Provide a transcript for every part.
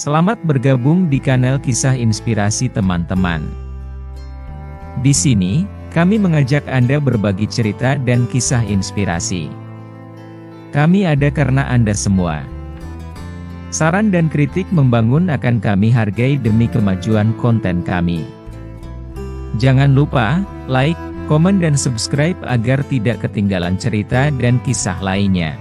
Selamat bergabung di kanal Kisah Inspirasi teman-teman. Di sini, kami mengajak Anda berbagi cerita dan kisah inspirasi. Kami ada karena Anda semua. Saran dan kritik membangun akan kami hargai demi kemajuan konten kami. Jangan lupa, like, komen dan subscribe agar tidak ketinggalan cerita dan kisah lainnya.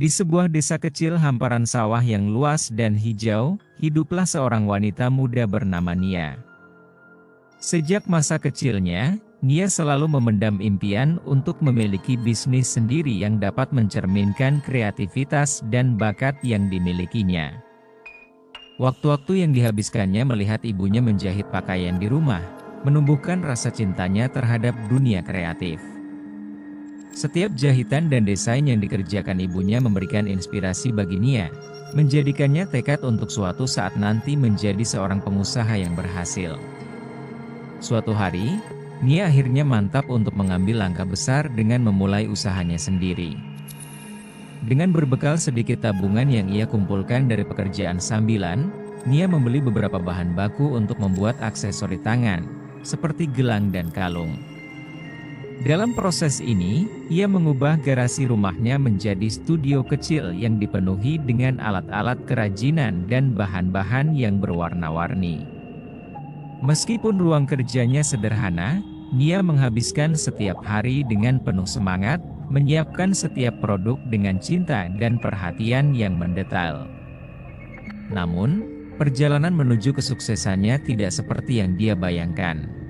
Di sebuah desa kecil hamparan sawah yang luas dan hijau, hiduplah seorang wanita muda bernama Nia. Sejak masa kecilnya, Nia selalu memendam impian untuk memiliki bisnis sendiri yang dapat mencerminkan kreativitas dan bakat yang dimilikinya. Waktu-waktu yang dihabiskannya melihat ibunya menjahit pakaian di rumah, menumbuhkan rasa cintanya terhadap dunia kreatif. Setiap jahitan dan desain yang dikerjakan ibunya memberikan inspirasi bagi Nia, menjadikannya tekad untuk suatu saat nanti menjadi seorang pengusaha yang berhasil. Suatu hari, Nia akhirnya mantap untuk mengambil langkah besar dengan memulai usahanya sendiri. Dengan berbekal sedikit tabungan yang ia kumpulkan dari pekerjaan sambilan, Nia membeli beberapa bahan baku untuk membuat aksesori tangan, seperti gelang dan kalung. Dalam proses ini, ia mengubah garasi rumahnya menjadi studio kecil yang dipenuhi dengan alat-alat kerajinan dan bahan-bahan yang berwarna-warni. Meskipun ruang kerjanya sederhana, Nia menghabiskan setiap hari dengan penuh semangat, menyiapkan setiap produk dengan cinta dan perhatian yang mendetail. Namun, perjalanan menuju kesuksesannya tidak seperti yang dia bayangkan.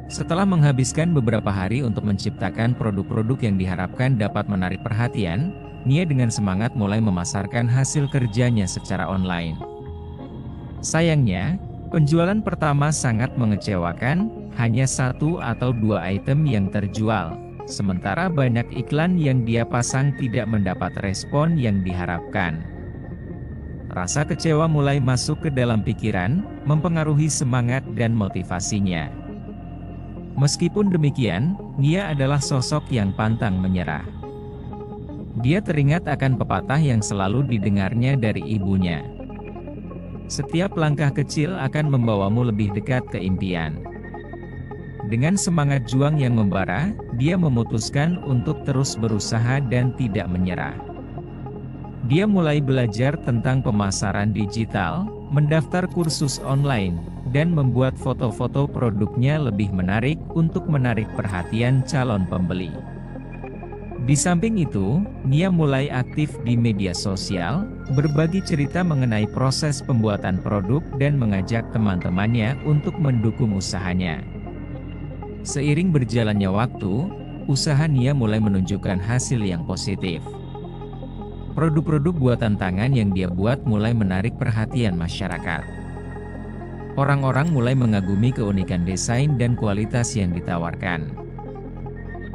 Setelah menghabiskan beberapa hari untuk menciptakan produk-produk yang diharapkan dapat menarik perhatian, Nia dengan semangat mulai memasarkan hasil kerjanya secara online. Sayangnya, penjualan pertama sangat mengecewakan, hanya 1 atau 2 item yang terjual, sementara banyak iklan yang dia pasang tidak mendapat respon yang diharapkan. Rasa kecewa mulai masuk ke dalam pikiran, mempengaruhi semangat dan motivasinya. Meskipun demikian, Nia adalah sosok yang pantang menyerah. Dia teringat akan pepatah yang selalu didengarnya dari ibunya. Setiap langkah kecil akan membawamu lebih dekat ke impian. Dengan semangat juang yang membara, dia memutuskan untuk terus berusaha dan tidak menyerah. Dia mulai belajar tentang pemasaran digital, mendaftar kursus online, dan membuat foto-foto produknya lebih menarik untuk menarik perhatian calon pembeli. Di samping itu, Nia mulai aktif di media sosial, berbagi cerita mengenai proses pembuatan produk dan mengajak teman-temannya untuk mendukung usahanya. Seiring berjalannya waktu, usaha Nia mulai menunjukkan hasil yang positif. Produk-produk buatan tangan yang dia buat mulai menarik perhatian masyarakat. Orang-orang mulai mengagumi keunikan desain dan kualitas yang ditawarkan.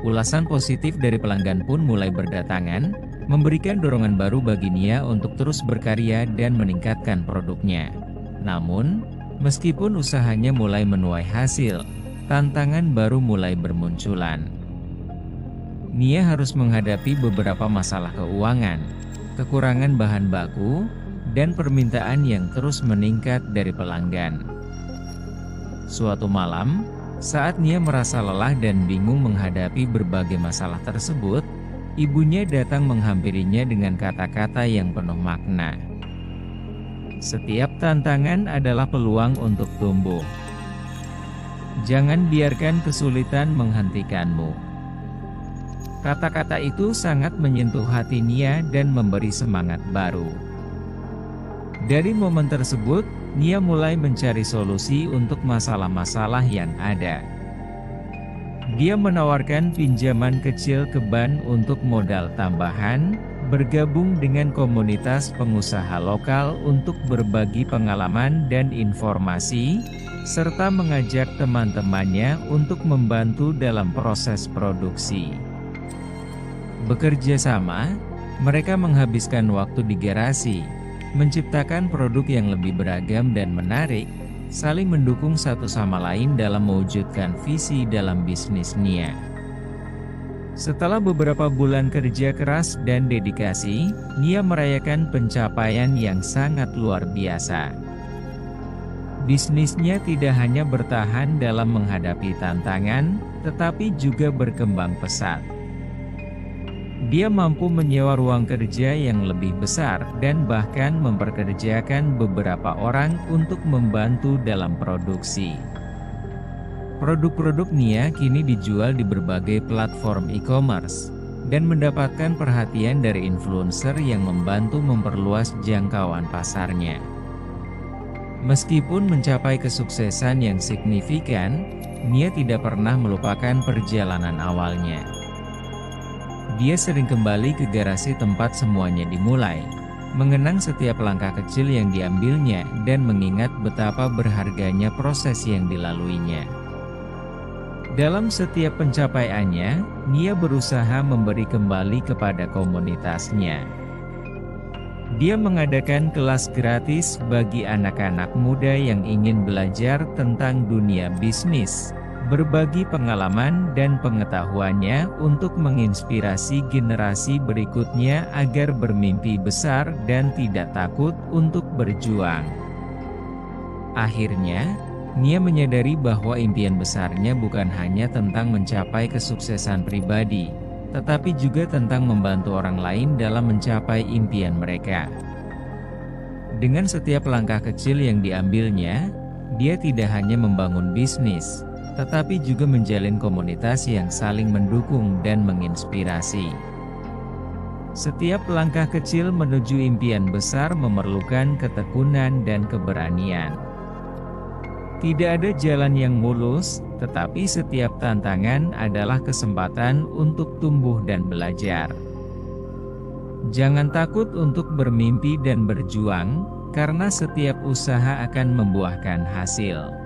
Ulasan positif dari pelanggan pun mulai berdatangan, memberikan dorongan baru bagi Nia untuk terus berkarya dan meningkatkan produknya. Namun, meskipun usahanya mulai menuai hasil, tantangan baru mulai bermunculan. Nia harus menghadapi beberapa masalah keuangan, kekurangan bahan baku, dan permintaan yang terus meningkat dari pelanggan. Suatu malam, saat Nia merasa lelah dan bingung menghadapi berbagai masalah tersebut, ibunya datang menghampirinya dengan kata-kata yang penuh makna. Setiap tantangan adalah peluang untuk tumbuh. Jangan biarkan kesulitan menghentikanmu. Kata-kata itu sangat menyentuh hati Nia dan memberi semangat baru. Dari momen tersebut, Nia mulai mencari solusi untuk masalah-masalah yang ada. Dia menawarkan pinjaman kecil ke bank untuk modal tambahan, bergabung dengan komunitas pengusaha lokal untuk berbagi pengalaman dan informasi, serta mengajak teman-temannya untuk membantu dalam proses produksi. Bekerja sama, mereka menghabiskan waktu di garasi, menciptakan produk yang lebih beragam dan menarik, saling mendukung satu sama lain dalam mewujudkan visi dalam bisnis Nia. Setelah beberapa bulan kerja keras dan dedikasi, Nia merayakan pencapaian yang sangat luar biasa. Bisnisnya tidak hanya bertahan dalam menghadapi tantangan, tetapi juga berkembang pesat. Dia mampu menyewa ruang kerja yang lebih besar dan bahkan memperkerjakan beberapa orang untuk membantu dalam produksi. Produk-produk Nia kini dijual di berbagai platform e-commerce dan mendapatkan perhatian dari influencer yang membantu memperluas jangkauan pasarnya. Meskipun mencapai kesuksesan yang signifikan, Nia tidak pernah melupakan perjalanan awalnya. Dia sering kembali ke garasi tempat semuanya dimulai, mengenang setiap langkah kecil yang diambilnya dan mengingat betapa berharganya proses yang dilaluinya. Dalam setiap pencapaiannya, Nia berusaha memberi kembali kepada komunitasnya. Dia mengadakan kelas gratis bagi anak-anak muda yang ingin belajar tentang dunia bisnis, berbagi pengalaman dan pengetahuannya untuk menginspirasi generasi berikutnya agar bermimpi besar dan tidak takut untuk berjuang. Akhirnya, Nia menyadari bahwa impian besarnya bukan hanya tentang mencapai kesuksesan pribadi, tetapi juga tentang membantu orang lain dalam mencapai impian mereka. Dengan setiap langkah kecil yang diambilnya, dia tidak hanya membangun bisnis, tetapi juga menjalin komunitas yang saling mendukung dan menginspirasi. Setiap langkah kecil menuju impian besar memerlukan ketekunan dan keberanian. Tidak ada jalan yang mulus, tetapi setiap tantangan adalah kesempatan untuk tumbuh dan belajar. Jangan takut untuk bermimpi dan berjuang, karena setiap usaha akan membuahkan hasil.